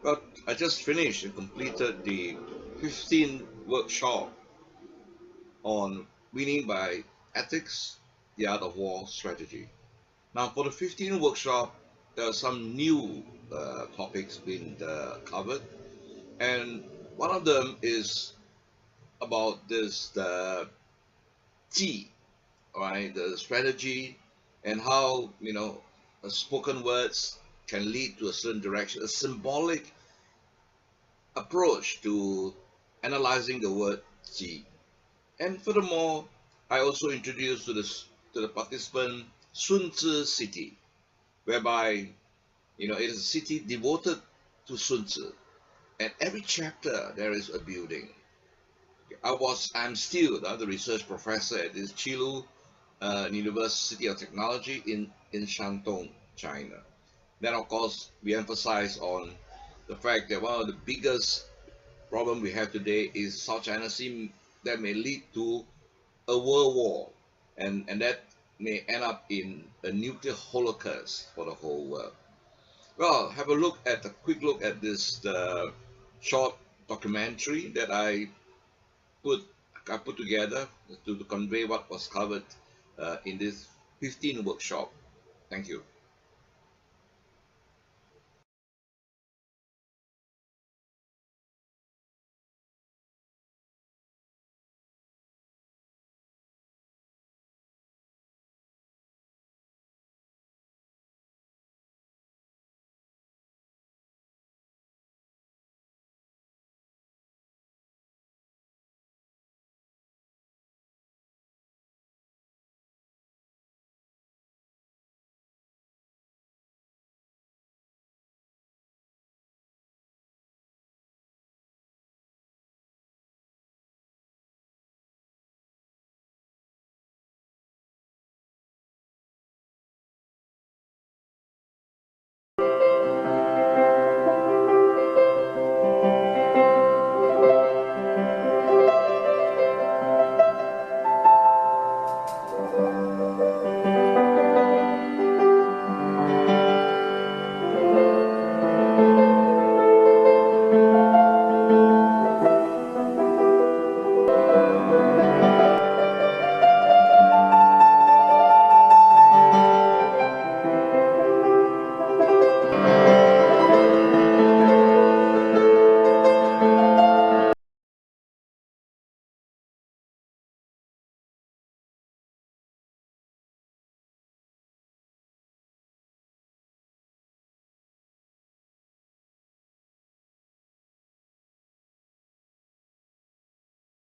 Well, I just finished and completed the 15th workshop on winning by ethics, the art of war strategy. Now, for the 15th workshop, there are some new topics being covered, and one of them is about this the T, right? The strategy and how spoken words can lead to a certain direction, a symbolic approach to analyzing the word T. And furthermore, I also introduced to the participant Sun Tzu City, whereby it is a city devoted to Sun Tzu. And every chapter there is a building. I'm still the research professor at this Chilu University of Technology in Shandong, China. Then of course we emphasize on the fact that one of the biggest problem we have today is South China Sea that may lead to a world war, and that may end up in a nuclear holocaust for the whole world. Well, have a quick look at this short documentary that put I put together to convey what was covered in this 15 workshop. Thank you.